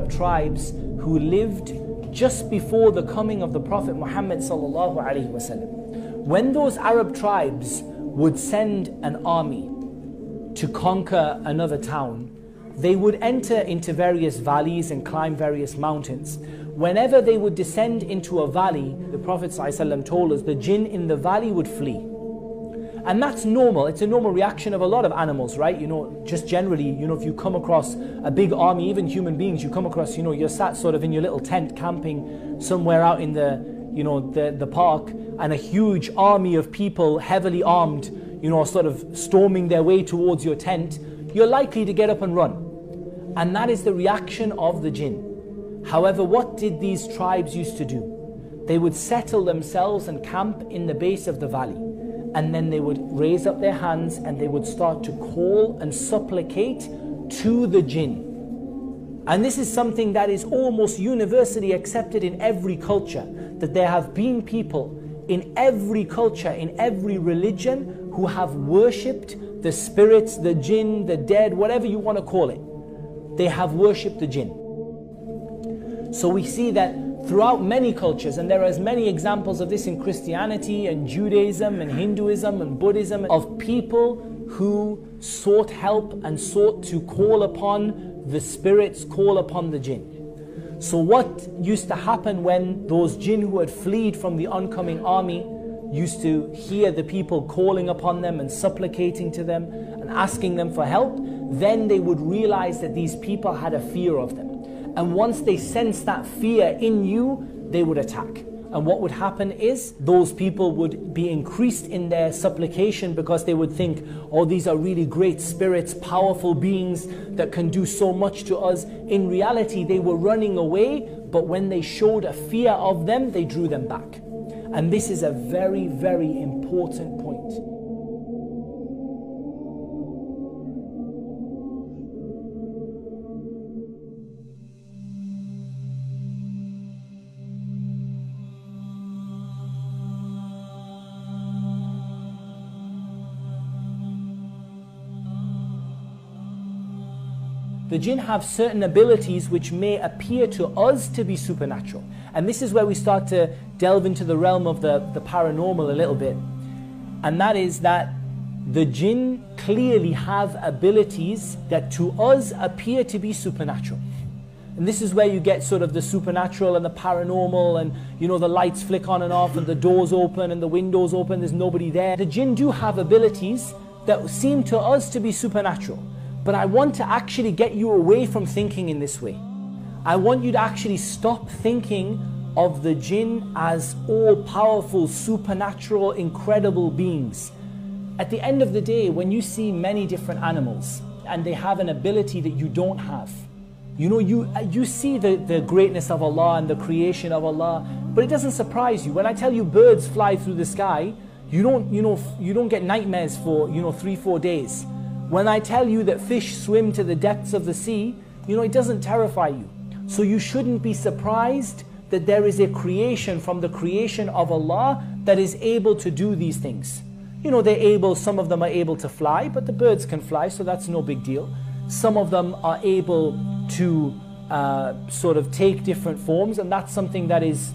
Arab tribes who lived just before the coming of the Prophet Muhammad sallallahu alaihi wasallam. When those Arab tribes would send an army to conquer another town, they would enter into various valleys and climb various mountains. Whenever they would descend into a valley, the Prophet ﷺ told us the jinn in the valley would flee. And that's normal. It's a normal reaction of a lot of animals, right? Just generally, if you come across a big army, even human beings, you come across, you're sat sort of in your little tent camping somewhere out in the park, and a huge army of people, heavily armed, sort of storming their way towards your tent, you're likely to get up and run. And that is the reaction of the jinn. However, what did these tribes used to do? They would settle themselves and camp in the base of the valley. And then they would raise up their hands and they would start to call and supplicate to the jinn. And this is something that is almost universally accepted in every culture, that there have been people in every culture, in every religion, who have worshipped the spirits, the jinn, the dead, whatever you want to call it. They have worshipped the jinn. So we see that throughout many cultures, and there are as many examples of this in Christianity and Judaism and Hinduism and Buddhism, of people who sought help and sought to call upon the spirits, call upon the jinn. So what used to happen when those jinn who had fled from the oncoming army used to hear the people calling upon them and supplicating to them and asking them for help, then they would realize that these people had a fear of them. And once they sensed that fear in you, they would attack. And what would happen is those people would be increased in their supplication, because they would think, oh, these are really great spirits, powerful beings that can do so much to us. In reality, they were running away, but when they showed a fear of them, they drew them back. And this is a very, very important point. The jinn have certain abilities which may appear to us to be supernatural. And this is where we start to delve into the realm of the paranormal a little bit. And that is that the jinn clearly have abilities that to us appear to be supernatural. And this is where you get sort of the supernatural and the paranormal, and the lights flick on and off and the doors open and the windows open, there's nobody there. The jinn do have abilities that seem to us to be supernatural. But I want to actually get you away from thinking in this way. I want you to actually stop thinking of the jinn as all-powerful, supernatural, incredible beings. At the end of the day, when you see many different animals and they have an ability that you don't have, you see the greatness of Allah and the creation of Allah, but it doesn't surprise you. When I tell you birds fly through the sky, you don't get nightmares for 3-4 days. When I tell you that fish swim to the depths of the sea, it doesn't terrify you. So you shouldn't be surprised that there is a creation from the creation of Allah that is able to do these things. Some of them are able to fly, but the birds can fly, so that's no big deal. Some of them are able to sort of take different forms, and that's something that is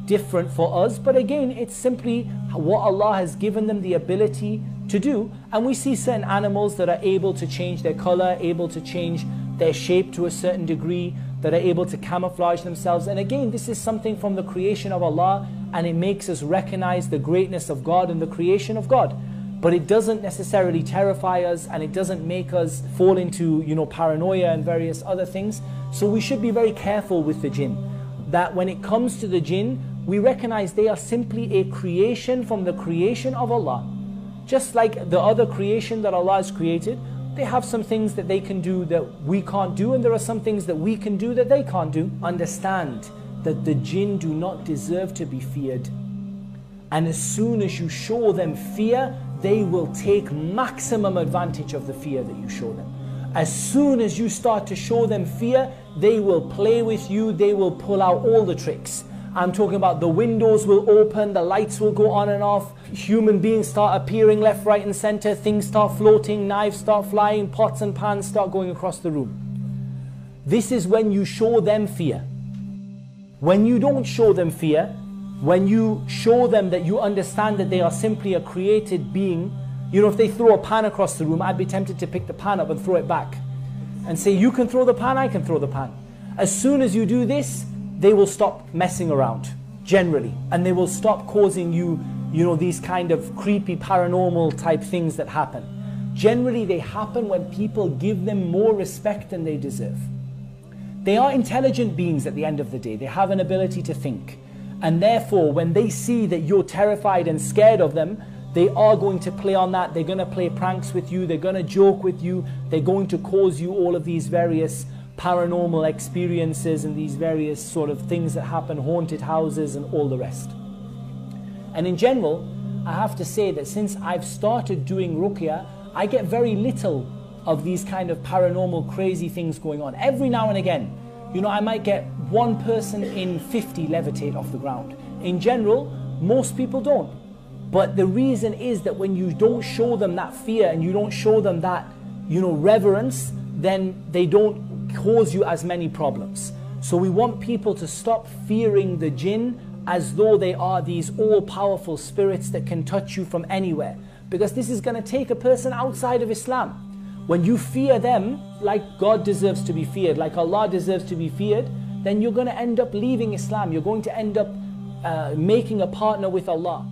different for us. But again, it's simply what Allah has given them the ability to do. And we see certain animals that are able to change their color, able to change their shape to a certain degree, that are able to camouflage themselves. And again, this is something from the creation of Allah, and it makes us recognize the greatness of God and the creation of God. But it doesn't necessarily terrify us, and it doesn't make us fall into paranoia and various other things. So we should be very careful with the jinn, that when it comes to the jinn, we recognize they are simply a creation from the creation of Allah. Just like the other creation that Allah has created, they have some things that they can do that we can't do, and there are some things that we can do that they can't do. Understand that the jinn do not deserve to be feared. And as soon as you show them fear, they will take maximum advantage of the fear that you show them. As soon as you start to show them fear, they will play with you, they will pull out all the tricks. I'm talking about the windows will open, the lights will go on and off, human beings start appearing left, right and center, things start floating, knives start flying, pots and pans start going across the room. this is when you show them fear. When you don't show them fear, when you show them that you understand that they are simply a created being, you know, if they throw a pan across the room, I'd be tempted to pick the pan up and throw it back and say, you can throw the pan, I can throw the pan. As soon as you do this, they will stop messing around, generally, and they will stop causing you, you know, these kind of creepy paranormal type things that happen. Generally, they happen when people give them more respect than they deserve. They are intelligent beings at the end of the day. They have an ability to think. And therefore, when they see that you're terrified and scared of them, they are going to play on that. They're going to play pranks with you. They're going to joke with you. They're going to cause you all of these various paranormal experiences and these various sort of things that happen, haunted houses and all the rest. And in general, I have to say that since I've started doing ruqya, I get very little of these kind of paranormal crazy things going on. Every now and again, you know, I might get one person in 50 levitate off the ground. In general, most people don't. But the reason is that when you don't show them that fear and you don't show them that, you know, reverence, then they don't cause you as many problems. So we want people to stop fearing the jinn as though they are these all-powerful spirits that can touch you from anywhere. Because this is going to take a person outside of Islam. When you fear them like God deserves to be feared, like Allah deserves to be feared, then you're going to end up leaving Islam. You're going to end up making a partner with Allah.